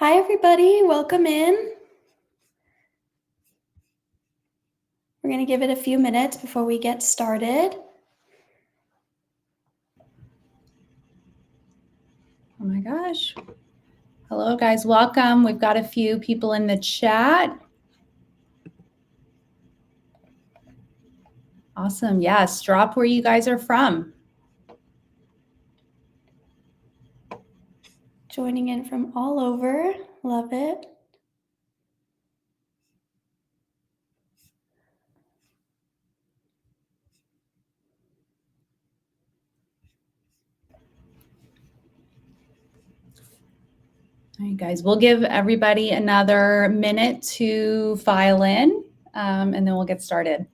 Hi, everybody. Welcome in. We're going to give it a few minutes before we get started. Oh my gosh. Hello, guys. Welcome. We've got a few people in the chat. Awesome. Yes. Drop where you guys are from. Joining in from all over. Love it. All right, guys. We'll give everybody another minute to file in, and then we'll get started.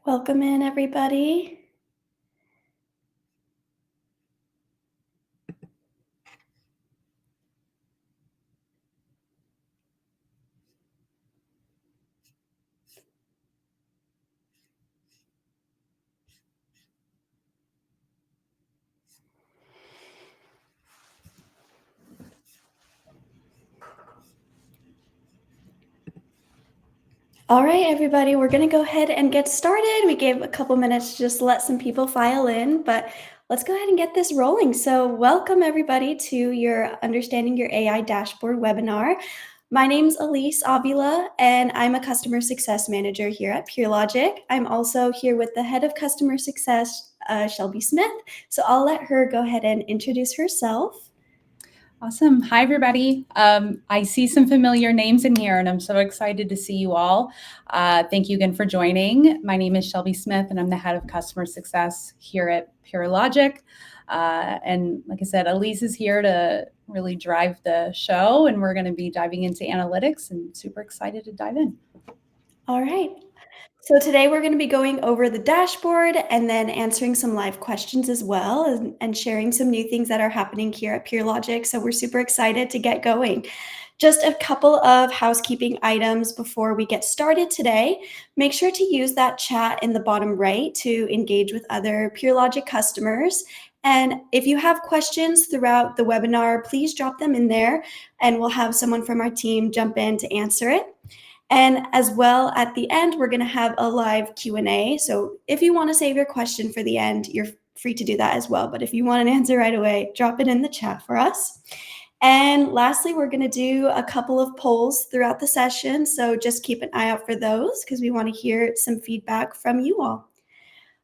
Welcome in, everybody. All right, everybody, we're going to go ahead and get started. We gave a couple minutes to just let some people file in, but let's go ahead and get this rolling. So welcome, everybody, to your Understanding Your AI Dashboard webinar. My name's Elise Avila, and I'm a Customer Success Manager here at Peerlogic. I'm also here with the Head of Customer Success, Shelby Smith. So I'll let her go ahead and introduce herself. Awesome. Hi, everybody. I see some familiar names in here, and I'm so excited to see you all. Thank you again for joining. My name is Shelby Smith, and I'm the Head of Customer Success here at Peerlogic. And like I said, Elise is here to really drive the show, and we're going to be diving into analytics, and super excited to dive in. All right. So today we're going to be going over the dashboard and then answering some live questions as well, and sharing some new things that are happening here at Peerlogic. So we're super excited to get going. Just a couple of housekeeping items before we get started today. Make sure to use that chat in the bottom right to engage with other Peerlogic customers. And if you have questions throughout the webinar, please drop them in there and we'll have someone from our team jump in to answer it. And as well, at the end, we're going to have a live Q&A. So if you want to save your question for the end, you're free to do that as well. But if you want an answer right away, drop it in the chat for us. And lastly, we're going to do a couple of polls throughout the session. So just keep an eye out for those because we want to hear some feedback from you all.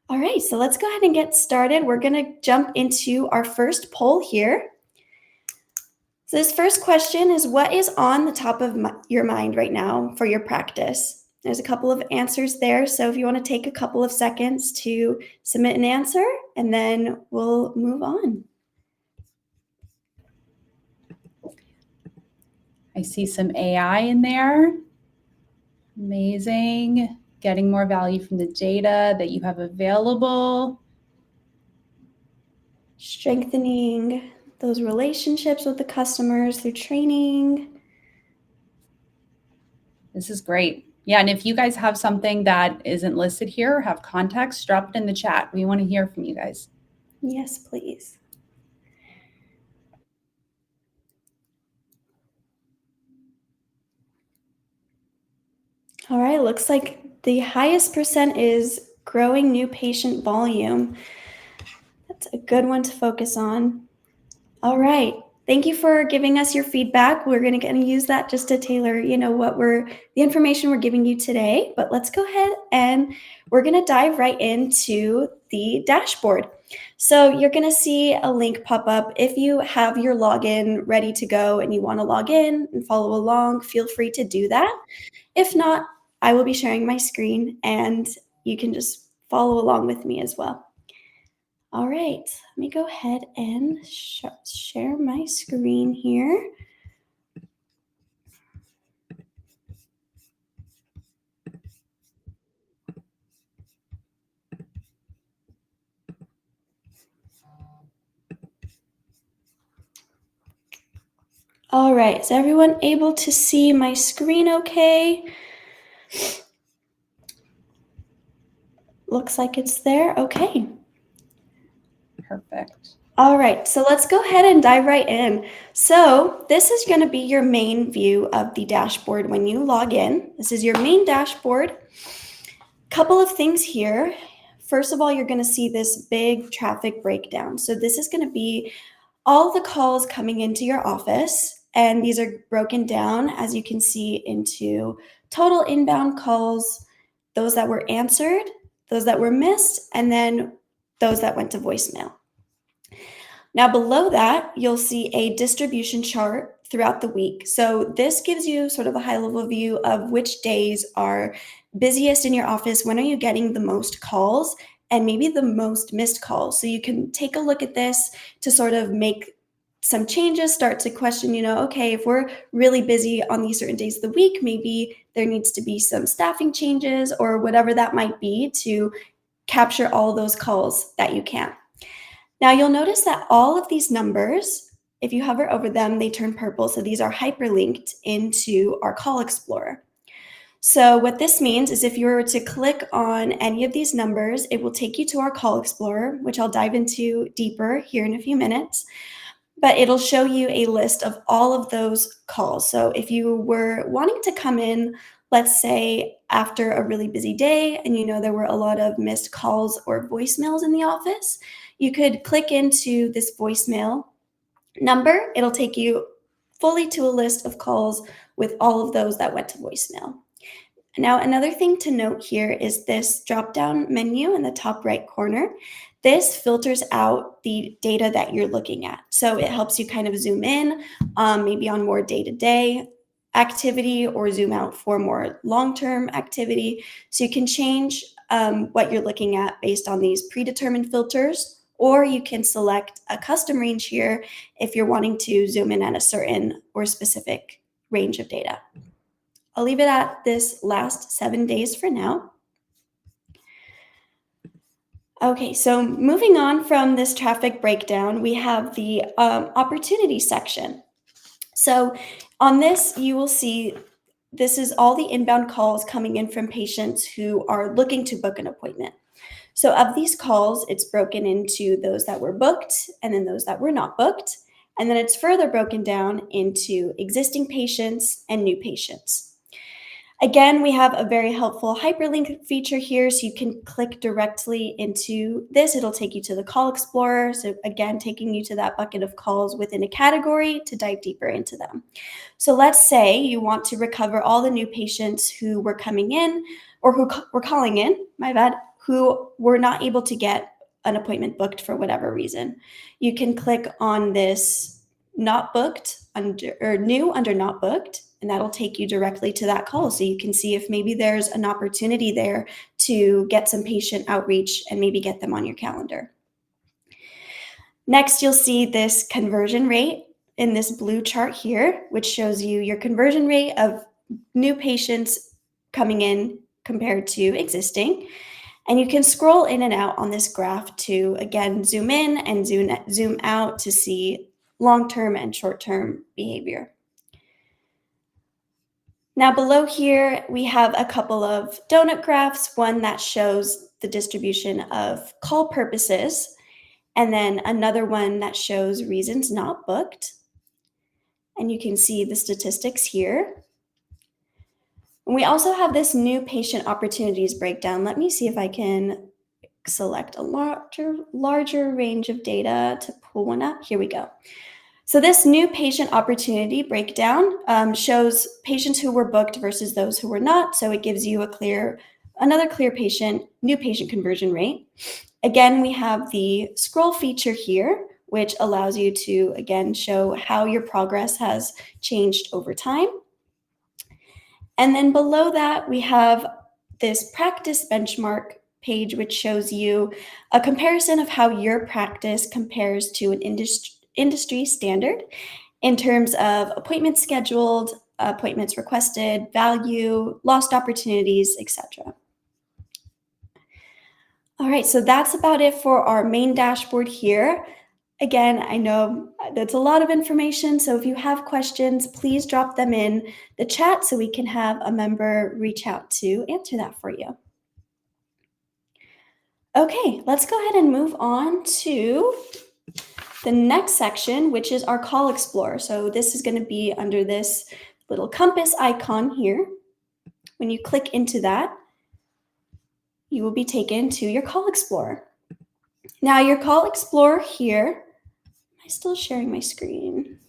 All right, so let's go ahead and get started. We're going to jump into our first poll here. So this first question is, what is on the top of your mind right now for your practice? There's a couple of answers there. So if you want to take a couple of seconds to submit an answer, and then we'll move on. I see some AI in there. Amazing. Getting more value from the data that you have available. Strengthening those relationships with the customers through training. This is great. Yeah, and if you guys have something that isn't listed here or have context, drop it in the chat. We want to hear from you guys. Yes, please. All right, looks like the highest percent is growing new patient volume. That's a good one to focus on. All right. Thank you for giving us your feedback. We're going to use that just to tailor, the information we're giving you today. But let's go ahead and we're going to dive right into the dashboard. So you're going to see a link pop up. If you have your login ready to go and you want to log in and follow along, feel free to do that. If not, I will be sharing my screen and you can just follow along with me as well. All right, let me go ahead and share my screen here. All right, is everyone able to see my screen okay? looks like it's there. Okay. Perfect. All right, so let's go ahead and dive right in. So this is going to be your main view of the dashboard when you log in. This is your main dashboard. Couple of things here. First of all, you're going to see this big traffic breakdown. So this is going to be all the calls coming into your office, and these are broken down, as you can see, into total inbound calls, those that were answered, those that were missed, and then those that went to voicemail. Now below that, you'll see a distribution chart throughout the week. So this gives you sort of a high-level view of which days are busiest in your office, when are you getting the most calls, and maybe the most missed calls. So you can take a look at this to sort of make some changes, start to question, okay, if we're really busy on these certain days of the week, maybe there needs to be some staffing changes or whatever that might be to capture all those calls that you can. Now you'll notice that all of these numbers, if you hover over them, they turn purple. So these are hyperlinked into our call explorer. So what this means is if you were to click on any of these numbers, it will take you to our call explorer, which I'll dive into deeper here in a few minutes. But it'll show you a list of all of those calls. So if you were wanting to come in, let's say after a really busy day and there were a lot of missed calls or voicemails in the office, you could click into this voicemail number. It'll take you fully to a list of calls with all of those that went to voicemail. Now, another thing to note here is this drop-down menu in the top right corner. This filters out the data that you're looking at. So it helps you kind of zoom in, maybe on more day-to-day activity, or zoom out for more long-term activity. So you can change what you're looking at based on these predetermined filters, or you can select a custom range here if you're wanting to zoom in at a certain or specific range of data. I'll leave it at this last 7 days for now. Okay, so moving on from this traffic breakdown, we have the opportunity section. So on this, you will see this is all the inbound calls coming in from patients who are looking to book an appointment. So of these calls, it's broken into those that were booked and then those that were not booked. And then it's further broken down into existing patients and new patients. Again, we have a very helpful hyperlink feature here, so you can click directly into this. It'll take you to the call explorer. So again, taking you to that bucket of calls within a category to dive deeper into them. So let's say you want to recover all the new patients who were coming in or who were calling in, who were not able to get an appointment booked for whatever reason. You can click on this not booked or new under not booked, and that'll take you directly to that call. So you can see if maybe there's an opportunity there to get some patient outreach and maybe get them on your calendar. Next, you'll see this conversion rate in this blue chart here, which shows you your conversion rate of new patients coming in compared to existing. And you can scroll in and out on this graph to, again, zoom in and zoom out to see long-term and short-term behavior. Now below here, we have a couple of donut graphs, one that shows the distribution of call purposes, and then another one that shows reasons not booked. And you can see the statistics here. And we also have this new patient opportunities breakdown. Let me see if I can select a larger range of data to pull one up. Here we go. So this new patient opportunity breakdown shows patients who were booked versus those who were not. So it gives you another clear new patient conversion rate. Again, we have the scroll feature here, which allows you to, again, show how your progress has changed over time. And then below that, we have this practice benchmark page, which shows you a comparison of how your practice compares to an industry standard in terms of appointments scheduled, appointments requested, value, lost opportunities, etc. All right, so that's about it for our main dashboard here. Again, I know that's a lot of information, so if you have questions, please drop them in the chat so we can have a member reach out to answer that for you. Okay, let's go ahead and move on to the next section, which is our call explorer. So this is going to be under this little compass icon here. When you click into that, you will be taken to your call explorer. Now your call explorer here, am I still sharing my screen?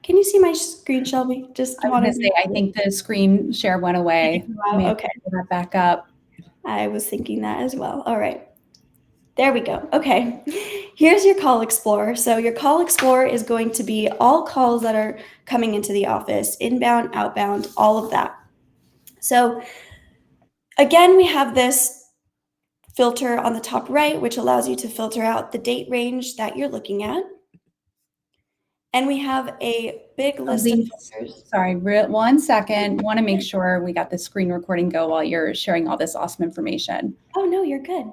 Can you see my screen, Shelby? Just I was wanted going to say, I think the screen share went away. Wow, okay. Pull that back up. I was thinking that as well. All right. There we go. Okay. Here's your call explorer. So your call explorer is going to be all calls that are coming into the office, inbound, outbound, all of that. So again, we have this filter on the top right, which allows you to filter out the date range that you're looking at. And we have a big list of filters. Sorry, 1 second. Want to make sure we got the screen recording go while you're sharing all this awesome information. Oh, no, you're good.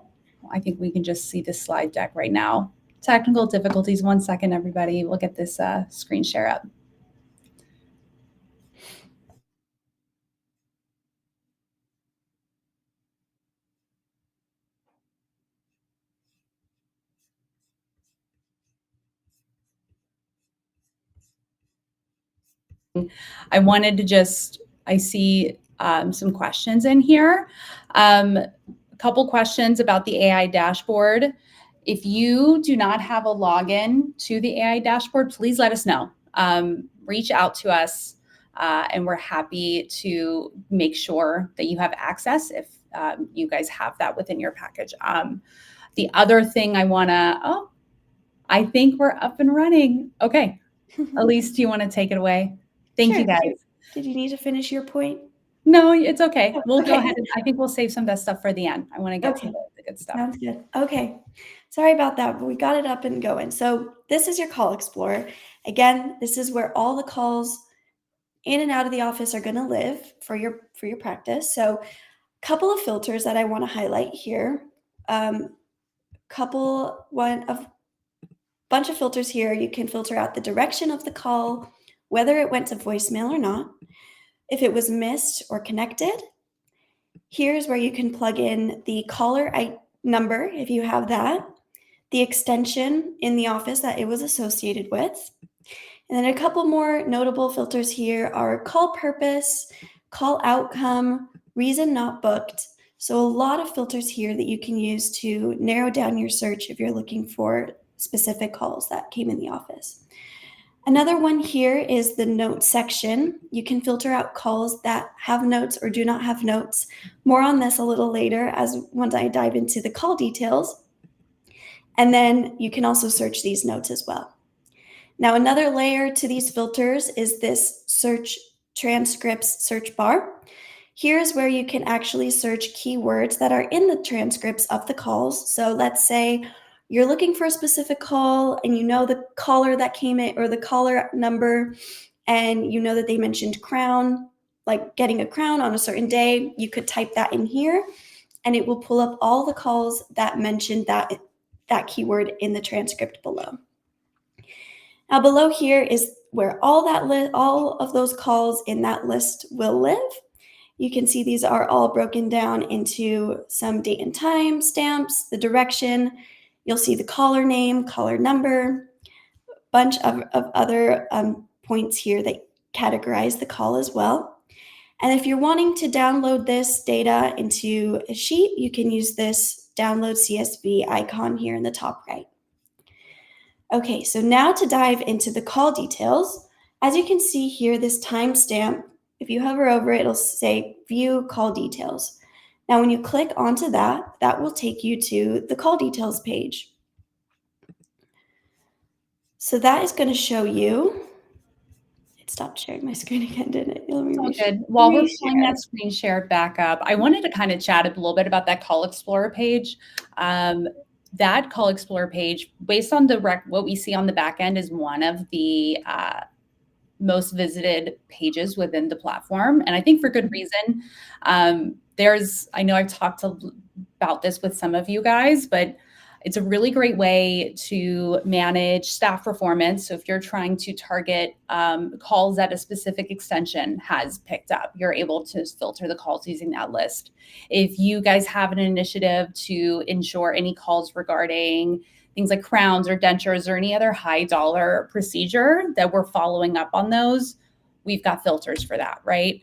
I think we can just see the slide deck right now. Technical difficulties. 1 second, everybody. We'll get this screen share up. I wanted to just, I see some questions in here. A couple questions about the AI dashboard. If you do not have a login to the AI dashboard, please let us know. Reach out to us and we're happy to make sure that you have access if you guys have that within your package. The other thing I think we're up and running. Okay. Elise, do you want to take it away? Thank you, guys. Did you need to finish your point? No, it's okay. We'll Okay. go ahead. I think we'll save some of that stuff for the end. I want to get to the good stuff. Sounds good. Okay. Sorry about that, but we got it up and going. So this is your call explorer. Again, this is where all the calls in and out of the office are going to live for your practice. So a couple of filters that I want to highlight here. Bunch of filters here. You can filter out the direction of the call, whether it went to voicemail or not, if it was missed or connected. Here's where you can plug in the caller number, if you have that, the extension in the office that it was associated with. And then a couple more notable filters here are call purpose, call outcome, reason not booked. So a lot of filters here that you can use to narrow down your search if you're looking for specific calls that came in the office. Another one here is the notes section. You can filter out calls that have notes or do not have notes. More on this a little later once I dive into the call details. And then you can also search these notes as well. Now, another layer to these filters is this search transcripts search bar. Here's where you can actually search keywords that are in the transcripts of the calls. So let's say you're looking for a specific call and you know the caller that came in or the caller number, and you know that they mentioned crown, like getting a crown on a certain day. You could type that in here and it will pull up all the calls that mentioned that keyword in the transcript below. Now below here is where all of those calls in that list will live. You can see these are all broken down into some date and time stamps, the direction. You'll see the caller name, caller number, bunch of other points here that categorize the call as well. And if you're wanting to download this data into a sheet, you can use this download CSV icon here in the top right. Okay, so now to dive into the call details. As you can see here, this timestamp, if you hover over it, it'll say view call details. Now, when you click onto that, that will take you to the call details page. So that is going to show you. It stopped sharing my screen again, didn't it? Let me good. While we're pulling that screen share back up, I wanted to kind of chat a little bit about that Call Explorer page. That Call Explorer page, based on what we see on the back end, is one of the most visited pages within the platform. And I think for good reason. I know I've talked about this with some of you guys, but It's a really great way to manage staff performance. So if you're trying to target calls that a specific extension has picked up, you're able to filter the calls using that list. If you guys have an initiative to ensure any calls regarding things like crowns or dentures or any other high dollar procedure that we're following up on those, we've got filters for that, right?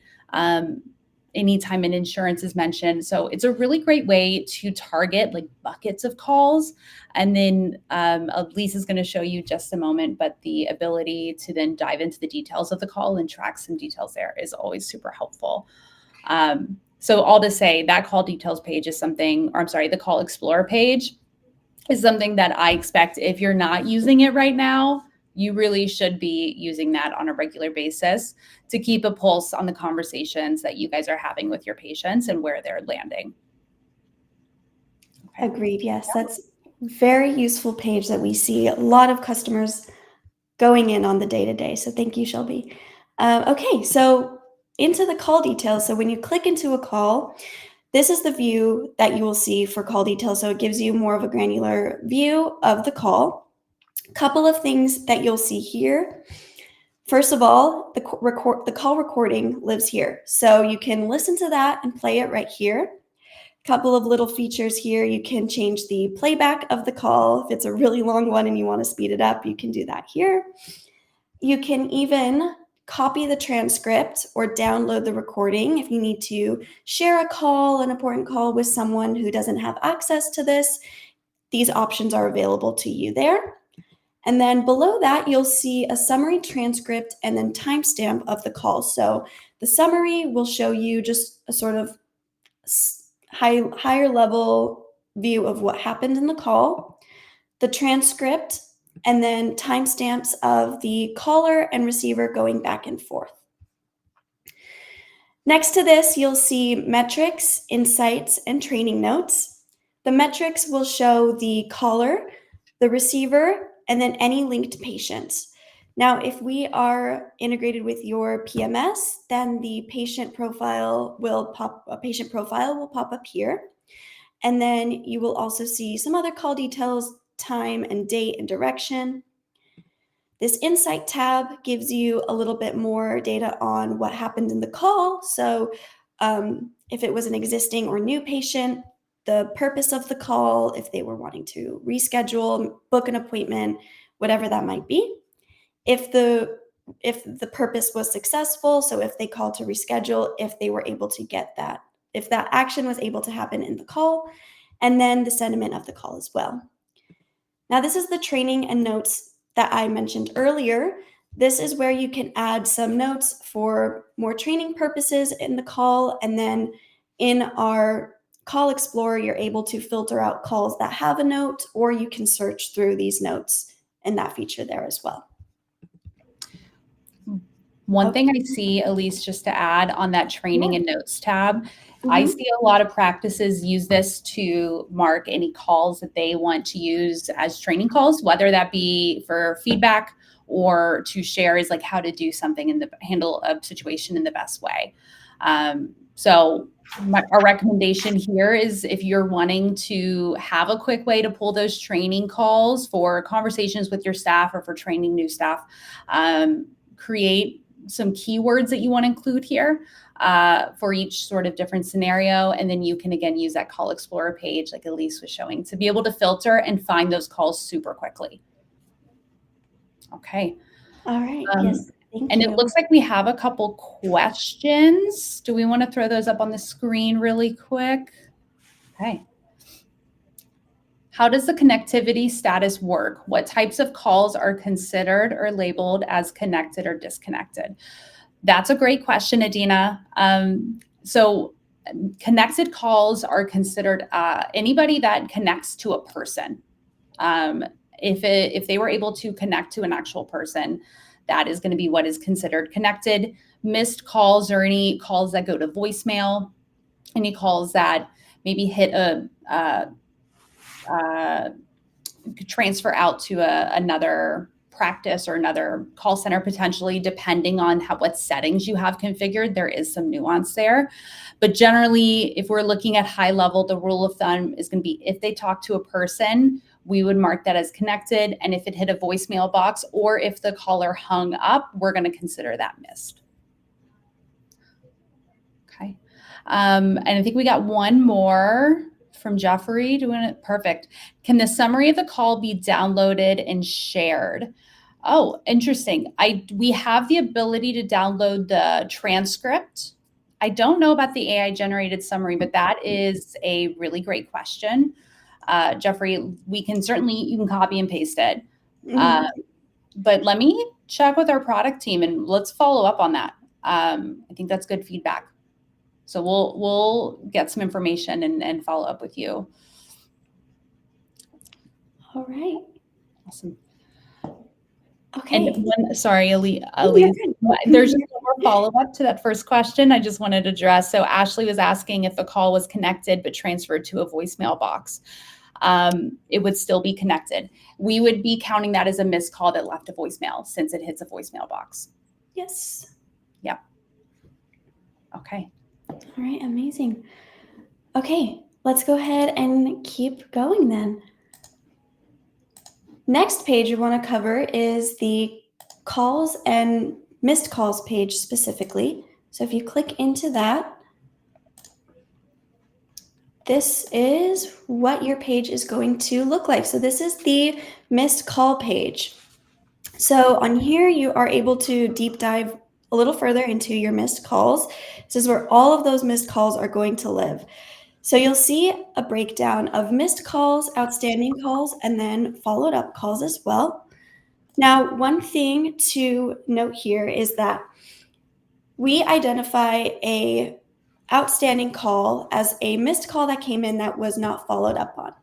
Anytime an insurance is mentioned. So it's a really great way to target like buckets of calls. And then Elise is going to show you just a moment, but the ability to then dive into the details of the call and track some details there is always super helpful. So all to say, that call details page is something, or I'm sorry, the call explorer page is something that I expect if you're not using it right now, you really should be using that on a regular basis to keep a pulse on the conversations that you guys are having with your patients and where they're landing. Okay. Agreed. Yes, that's a very useful page that we see a lot of customers going in on the day-to-day. So thank you, Shelby. Okay, so into the call details. So when you click into a call, this is the view that you will see for call details. So it gives you more of a granular view of the call. Couple of things that you'll see here. First of all, the call recording lives here. So you can listen to that and play it right here. Couple of little features here. You can change the playback of the call. If it's a really long one and you want to speed it up, you can do that here. You can even copy the transcript or download the recording if you need to share a call, an important call with someone who doesn't have access to this. These options are available to you there. And then below that, you'll see a summary transcript and then timestamp of the call. So the summary will show you just a sort of higher level view of what happened in the call, the transcript, and then timestamps of the caller and receiver going back and forth. Next to this, you'll see metrics, insights, and training notes. The metrics will show the caller, the receiver, and then any linked patients. Now, if we are integrated with your PMS, then the patient profile will pop up here. And then you will also see some other call details, time and date and direction. This Insight tab gives you a little bit more data on what happened in the call. So if it was an existing or new patient, the purpose of the call, if they were wanting to reschedule, book an appointment, whatever that might be. If the purpose was successful, so if they called to reschedule, if they were able to get that, if that action was able to happen in the call, and then the sentiment of the call as well. Now, this is the training and notes that I mentioned earlier. This is where you can add some notes for more training purposes in the call. And then in our Call Explorer, you're able to filter out calls that have a note, or you can search through these notes in that feature there as well. One thing I see, Elise, just to add on that training and notes tab, I see a lot of practices use this to mark any calls that they want to use as training calls, whether that be for feedback or to share is like how to do something in the handle a situation in the best way. So our recommendation here is if you're wanting to have a quick way to pull those training calls for conversations with your staff or for training new staff, create some keywords that you want to include here for each sort of different scenario. And then you can, again, use that Call Explorer page like Elise was showing to be able to filter and find those calls super quickly. Okay. All right. Yes. Thank and you. It looks like we have a couple questions. Do we want to throw those up on the screen really quick? Okay. How does the connectivity status work? What types of calls are considered or labeled as connected or disconnected? That's a great question, Adina. So connected calls are considered anybody that connects to a person. If they were able to connect to an actual person, that is going to be what is considered connected. Missed calls or any calls that go to voicemail, any calls that maybe hit transfer out to another practice or another call center potentially, depending on what settings you have configured. There is some nuance there. But generally, if we're looking at high level, the rule of thumb is going to be if they talk to a person, we would mark that as connected. And if it hit a voicemail box or if the caller hung up, we're going to consider that missed. Okay. And I think we got one more from Jeffrey. Doing it perfect. Can the summary of the call be downloaded and shared? Oh, interesting. We have the ability to download the transcript. I don't know about the AI generated summary, but that is a really great question. Jeffrey, you can copy and paste it. But let me check with our product team and let's follow up on that. I think that's good feedback. So we'll get some information and follow up with you. All right. Awesome. Okay. And sorry, Elise, there's just one more follow-up to that first question I just wanted to address. So Ashley was asking if the call was connected but transferred to a voicemail box. It would still be connected. We would be counting that as a missed call that left a voicemail since it hits a voicemail box. Yes. Yep. Okay. All right, amazing. Okay, let's go ahead and keep going then. Next page we want to cover is the calls and missed calls page specifically. So if you click into that, this is what your page is going to look like. So this is the missed call page. So on here, you are able to deep dive a little further into your missed calls. This is where all of those missed calls are going to live. So you'll see a breakdown of missed calls, outstanding calls, and then followed up calls as well. Now, one thing to note here is that we identify a outstanding call as a missed call that came in that was not followed up on.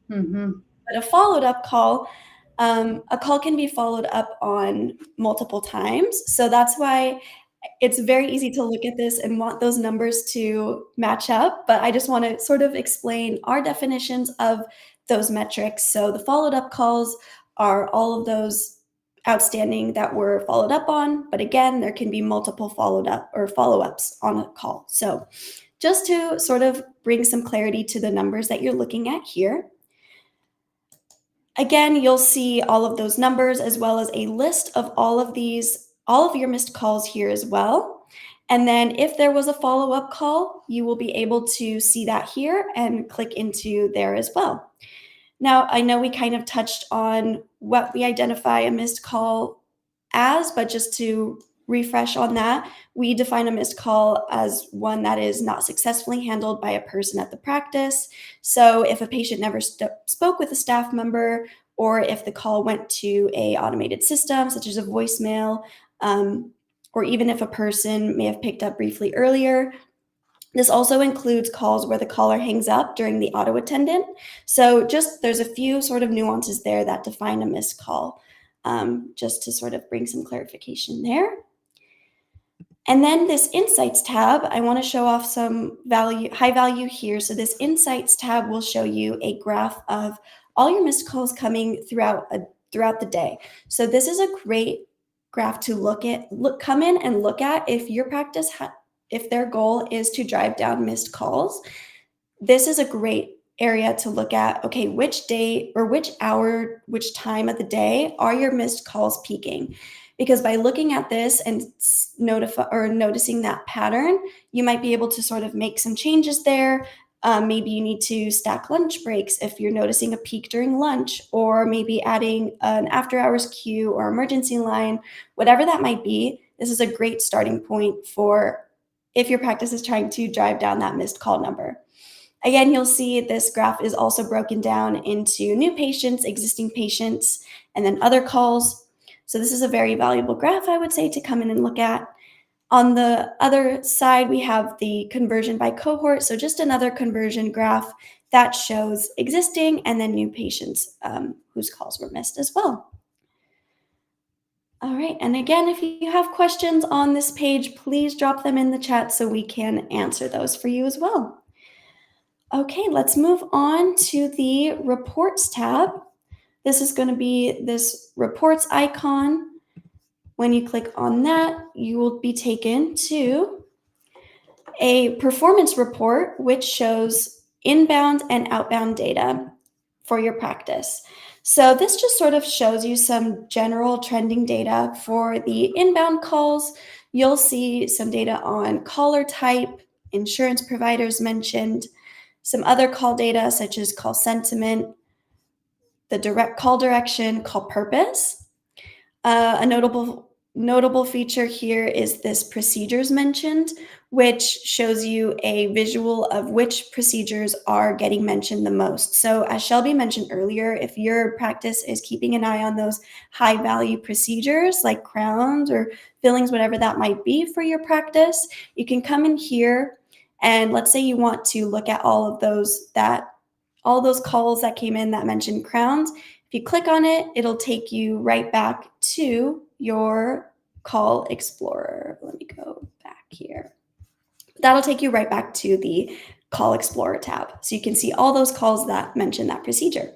But a followed up call, a call can be followed up on multiple times. So that's why it's very easy to look at this and want those numbers to match up. But I just want to sort of explain our definitions of those metrics. So the followed up calls are all of those outstanding that were followed up on. But again, there can be multiple followed up or follow-ups on a call. So just to sort of bring some clarity to the numbers that you're looking at here. Again, you'll see all of those numbers as well as a list of all of your missed calls here as well. And then if there was a follow-up call, you will be able to see that here and click into there as well. Now, I know we kind of touched on what we identify a missed call as, but just to refresh on that, we define a missed call as one that is not successfully handled by a person at the practice. So if a patient never spoke with a staff member, or if the call went to an automated system, such as a voicemail, or even if a person may have picked up briefly earlier. This also includes calls where the caller hangs up during the auto attendant. So there's a few sort of nuances there that define a missed call, just to sort of bring some clarification there. And then this Insights tab, I want to show off some high value here. So this Insights tab will show you a graph of all your missed calls coming throughout the day. So this is a great graph to come in and look at if your practice, if their goal is to drive down missed calls. This is a great area to look at, okay, which day or which hour, which time of the day are your missed calls peaking? Because by looking at this and noticing that pattern, you might be able to sort of make some changes there. Maybe you need to stack lunch breaks if you're noticing a peak during lunch, or maybe adding an after hours queue or emergency line, whatever that might be. This is a great starting point for if your practice is trying to drive down that missed call number. Again, you'll see this graph is also broken down into new patients, existing patients, and then other calls. So this is a very valuable graph, I would say, to come in and look at. On the other side, we have the conversion by cohort. So just another conversion graph that shows existing and then new patients whose calls were missed as well. All right, and again, if you have questions on this page, please drop them in the chat so we can answer those for you as well. Okay, let's move on to the Reports tab. This is going to be this reports icon. When you click on that, you will be taken to a performance report, which shows inbound and outbound data for your practice. So this just sort of shows you some general trending data for the inbound calls. You'll see some data on caller type, insurance providers mentioned, some other call data such as call sentiment, the direct call direction, call purpose. A notable feature here is this procedures mentioned, which shows you a visual of which procedures are getting mentioned the most. So as Shelby mentioned earlier, if your practice is keeping an eye on those high value procedures like crowns or fillings, whatever that might be for your practice, you can come in here and let's say you want to look at all those calls that came in that mentioned crowns. If you click on it, it'll take you right back to your call explorer. Let me go back here. That'll take you right back to the call explorer tab. So you can see all those calls that mention that procedure.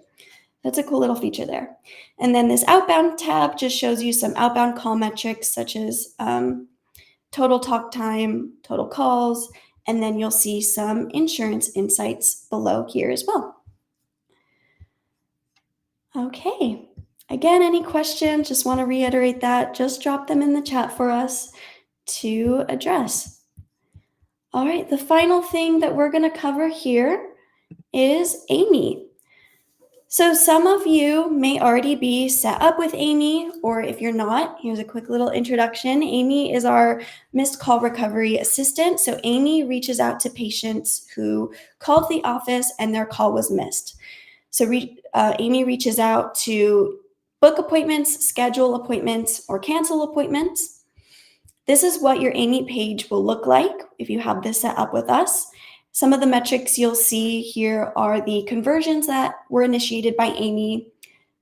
That's a cool little feature there. And then this outbound tab just shows you some outbound call metrics such as total talk time, total calls, and then you'll see some insurance insights below here as well. Okay. Again, any questions? Just want to reiterate that. Just drop them in the chat for us to address. All right, the final thing that we're going to cover here is Aimee. So some of you may already be set up with Aimee, or if you're not, here's a quick little introduction. Aimee is our missed call recovery assistant. So Aimee reaches out to patients who called the office and their call was missed. So Aimee reaches out to book appointments, schedule appointments, or cancel appointments. This is what your Aimee page will look like if you have this set up with us. Some of the metrics you'll see here are the conversions that were initiated by Aimee,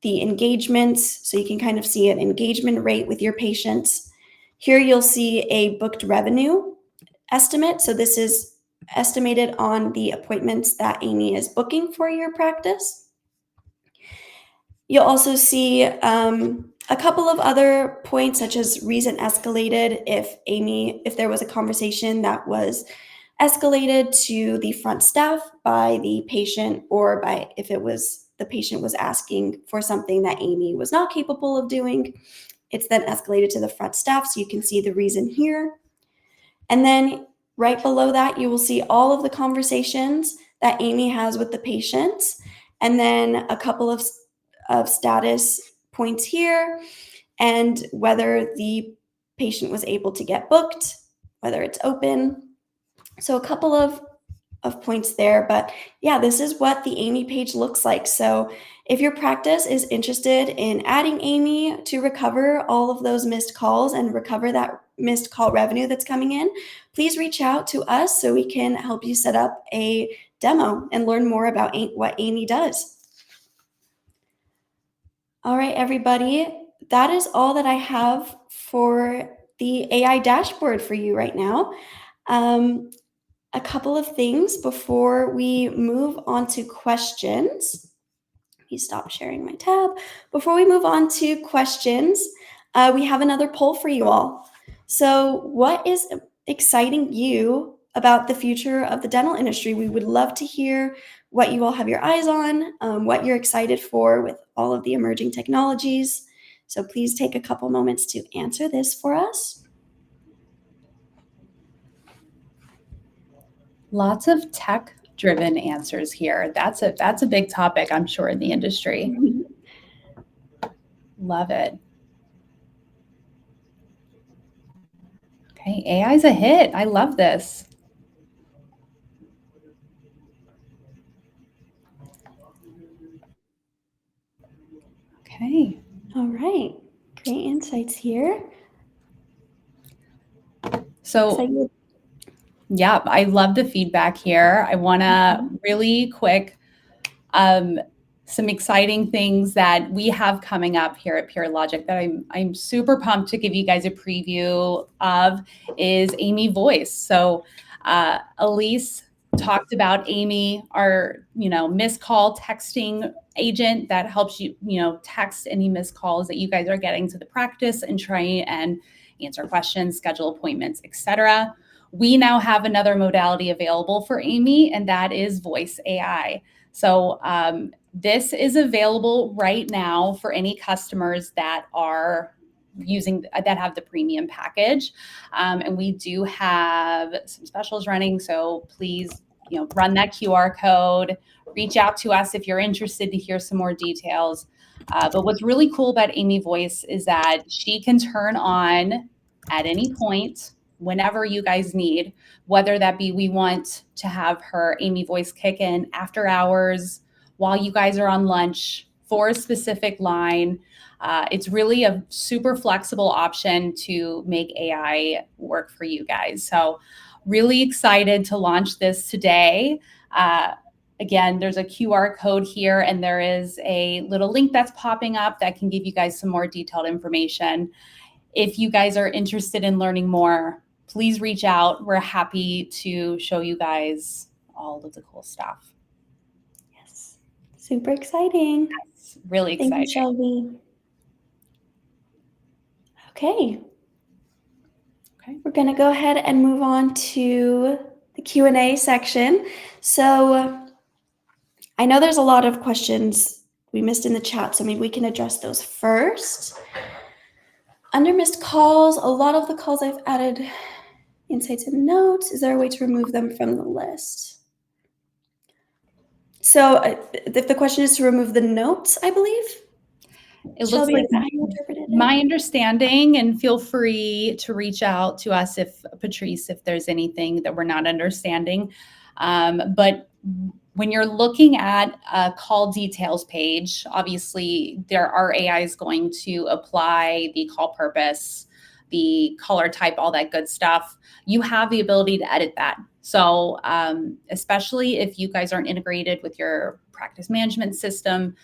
the engagements, so you can kind of see an engagement rate with your patients. Here you'll see a booked revenue estimate. So this is estimated on the appointments that Aimee is booking for your practice. You'll also see a couple of other points such as reason escalated if there was a conversation that was escalated to the front staff by the patient or by if it was the patient was asking for something that Aimee was not capable of doing. It's then escalated to the front staff so you can see the reason here. And then right below that, you will see all of the conversations that Aimee has with the patients, and then a couple of status points here, and whether the patient was able to get booked, whether it's open. So a couple of points there, but yeah, this is what the Aimee page looks like. So if your practice is interested in adding Aimee to recover all of those missed calls and recover that missed call revenue that's coming in, please reach out to us so we can help you set up a demo and learn more about what Aimee does. All right, everybody, that is all that I have for the AI dashboard for you right now. A couple of things before we move on to questions. Let me stop sharing my tab. Before we move on to questions, we have another poll for you all. So what is exciting you about the future of the dental industry? We would love to hear what you all have your eyes on, what you're excited for with all of the emerging technologies. So please take a couple moments to answer this for us. Lots of tech-driven answers here. That's a big topic, I'm sure, in the industry. Love it. Okay, AI's a hit. I love this. Okay. All right. Great insights here. So yeah, I love the feedback here. I want to really quick, some exciting things that we have coming up here at Peerlogic that I'm super pumped to give you guys a preview of is Aimee Voice. So Elise talked about Aimee, our, missed call texting agent that helps you, text any missed calls that you guys are getting to the practice and try and answer questions, schedule appointments, etc. We now have another modality available for Aimee, and that is voice AI. So this is available right now for any customers that are that have the premium package. And we do have some specials running. So please, run that QR code, reach out to us if you're interested to hear some more details. But what's really cool about Aimee Voice is that she can turn on at any point, whenever you guys need, whether that be we want to have her Aimee Voice kick in after hours, while you guys are on lunch, for a specific line. It's really a super flexible option to make AI work for you guys. So really excited to launch this today. Again, there's a QR code here, and there is a little link that's popping up that can give you guys some more detailed information. If you guys are interested in learning more, please reach out. We're happy to show you guys all of the cool stuff. Yes, super exciting. Yes, really exciting. Thank you, Shelby. Okay. We're going to go ahead and move on to the Q&A section. So I know there's a lot of questions we missed in the chat, so maybe we can address those first. Under missed calls, a lot of the calls I've added insights and notes. Is there a way to remove them from the list? So if the question is to remove the notes, I believe. It looks like my understanding, and feel free to reach out to us if there's anything that we're not understanding. But when you're looking at a call details page, obviously our AI is going to apply the call purpose, the caller type, all that good stuff. You have the ability to edit that. So especially if you guys aren't integrated with your practice management system,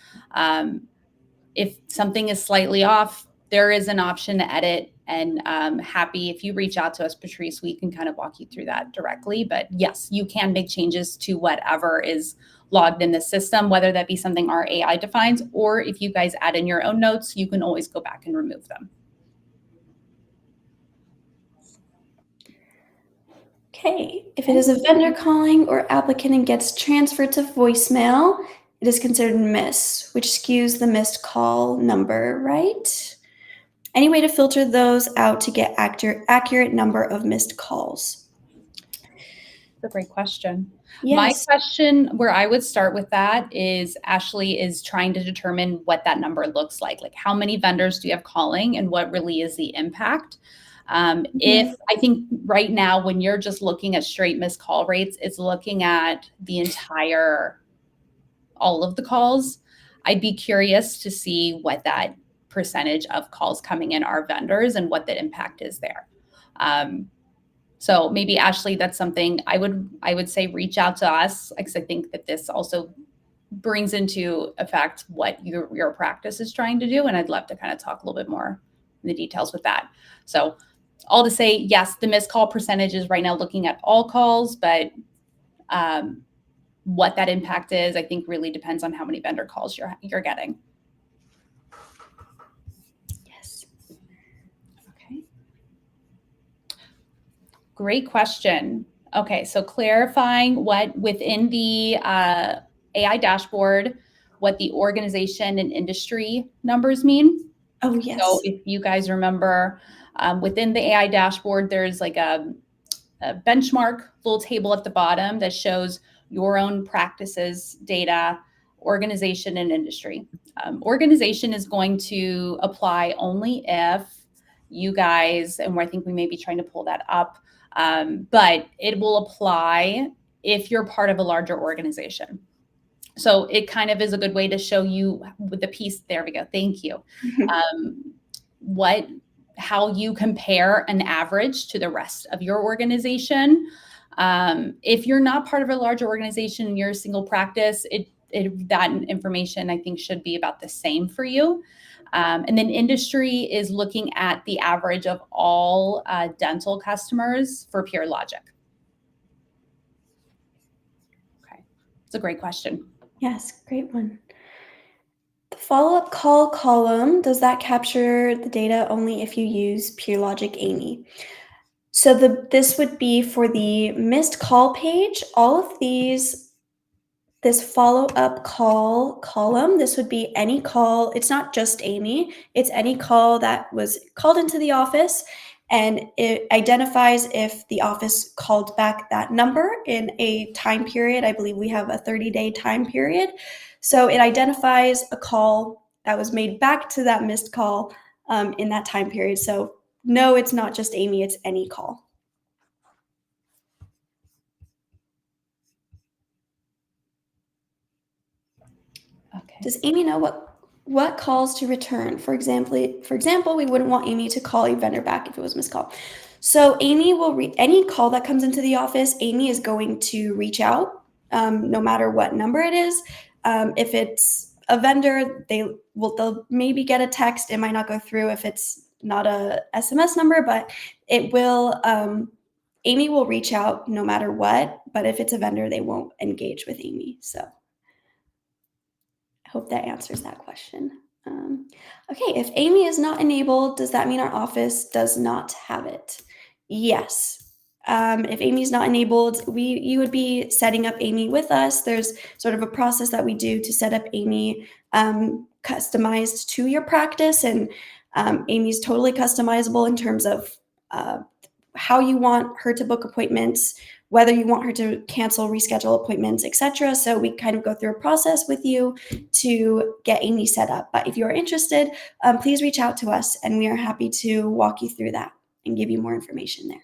if something is slightly off, there is an option to edit, and happy if you reach out to us, Patrice, we can kind of walk you through that directly. But yes, you can make changes to whatever is logged in the system, whether that be something our AI defines, or if you guys add in your own notes, you can always go back and remove them. Okay, if it is a vendor calling or applicant and gets transferred to voicemail, it is considered miss, which skews the missed call number, right? Any way to filter those out to get accurate number of missed calls? That's a great question. Yes. My question where I would start with that is Ashley is trying to determine what that number looks like how many vendors do you have calling and what really is the impact. If I think right now, when you're just looking at straight missed call rates, it's looking at the all of the calls. I'd be curious to see what that percentage of calls coming in are vendors and what the impact is there. So maybe Ashley, that's something I would say reach out to us, because I think that this also brings into effect what your practice is trying to do. And I'd love to kind of talk a little bit more in the details with that. So all to say, yes, the missed call percentage is right now looking at all calls, but what that impact is, I think really depends on how many vendor calls you're getting. Yes. Okay. Great question. Okay, so clarifying what within the AI dashboard, what the organization and industry numbers mean. Oh, yes. So if you guys remember, within the AI dashboard, there's like a benchmark little table at the bottom that shows your own practices, data, organization, and industry. Organization is going to apply only if you guys, and I think we may be trying to pull that up, but it will apply if you're part of a larger organization. So it kind of is a good way to show you with the piece. There we go. Thank you. How you compare an average to the rest of your organization. If you're not part of a larger organization and you're a single practice, that information I think should be about the same for you. And then industry is looking at the average of all dental customers for Peerlogic. It's a great question. Yes, great one. The follow-up call column, does that capture the data only if you use Peerlogic Aimee? So this would be for the missed call page. All of this follow-up call column, this would be any call. It's not just Aimee, it's any call that was called into the office, and it identifies if the office called back that number in a time period. I believe we have a 30-day time period. So it identifies a call that was made back to that missed call in that time period. So no, it's not just Aimee, it's any call. Okay. Does Aimee know what calls to return? For example, we wouldn't want Aimee to call a vendor back if it was a missed call. So Aimee will any call that comes into the office, Aimee is going to reach out, no matter what number it is. If it's a vendor, they'll maybe get a text. It might not go through if it's not a SMS number, but it will. Aimee will reach out no matter what. But if it's a vendor, they won't engage with Aimee. So I hope that answers that question. Okay, if Aimee is not enabled, does that mean our office does not have it? Yes. If Aimee is not enabled, you would be setting up Aimee with us. There's sort of a process that we do to set up Aimee customized to your practice, and Aimee's is totally customizable in terms of how you want her to book appointments, whether you want her to cancel, reschedule appointments, etc. So we kind of go through a process with you to get Aimee set up. But if you are interested, please reach out to us, and we are happy to walk you through that and give you more information there.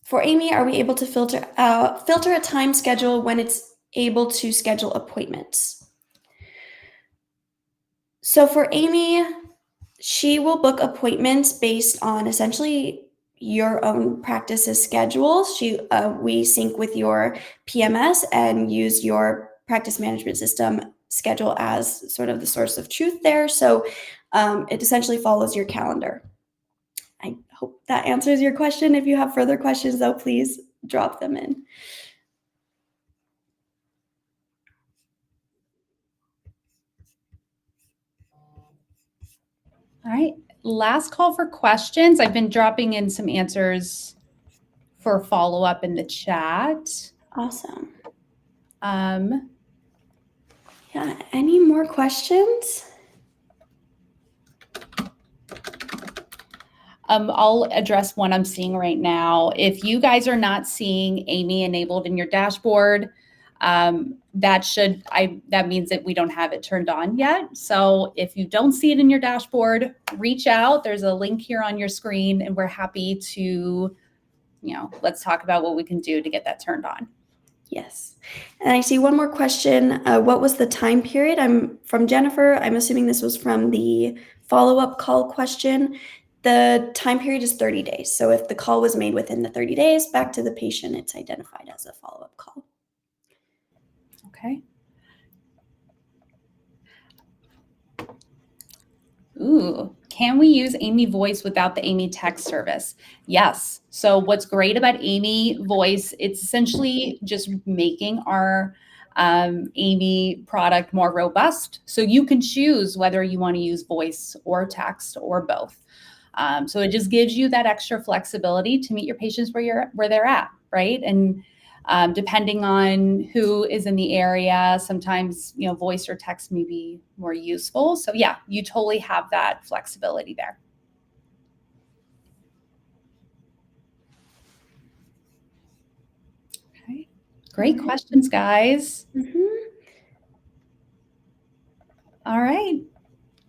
For Aimee, are we able to filter a time schedule when it's able to schedule appointments? So for Aimee, she will book appointments based on essentially your own practice's schedule. We sync with your PMS and use your practice management system schedule as sort of the source of truth there. So it essentially follows your calendar. I hope that answers your question. If you have further questions, though, please drop them in. All right, last call for questions. I've been dropping in some answers for follow-up in the chat. Awesome. Yeah, any more questions? I'll address one I'm seeing right now. If you guys are not seeing Aimee enabled in your dashboard, that means that we don't have it turned on yet. So if you don't see it in your dashboard, reach out. There's a link here on your screen, and we're happy to, let's talk about what we can do to get that turned on. Yes. And I see one more question. What was the time period? I'm from Jennifer. I'm assuming this was from the follow-up call question. The time period is 30 days. So if the call was made within the 30 days, back to the patient, it's identified as a follow-up call. Okay. Ooh, can we use Aimee Voice without the Aimee text service? Yes. So what's great about Aimee Voice, it's essentially just making our Aimee product more robust. So you can choose whether you want to use voice or text or both. So it just gives you that extra flexibility to meet your patients where they're at, right? And depending on who is in the area, sometimes voice or text may be more useful. So yeah, you totally have that flexibility there. Okay, great questions, guys. All right,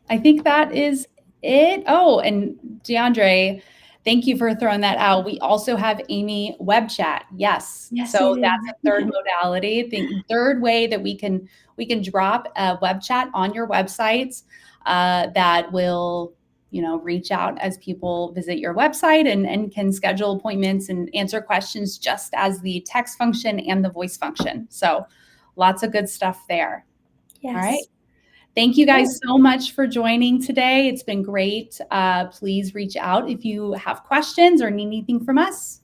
I think that is it. Oh, and DeAndre, thank you for throwing that out. We also have Aimee web chat. Yes. So that's a third modality. The third way that we can drop a web chat on your websites that will, reach out as people visit your website and can schedule appointments and answer questions just as the text function and the voice function. So lots of good stuff there. Yes. All right. Thank you guys so much for joining today. It's been great. Please reach out if you have questions or need anything from us.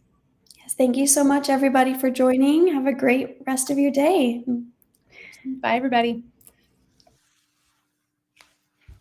Thank you so much, everybody, for joining. Have a great rest of your day. Bye, everybody.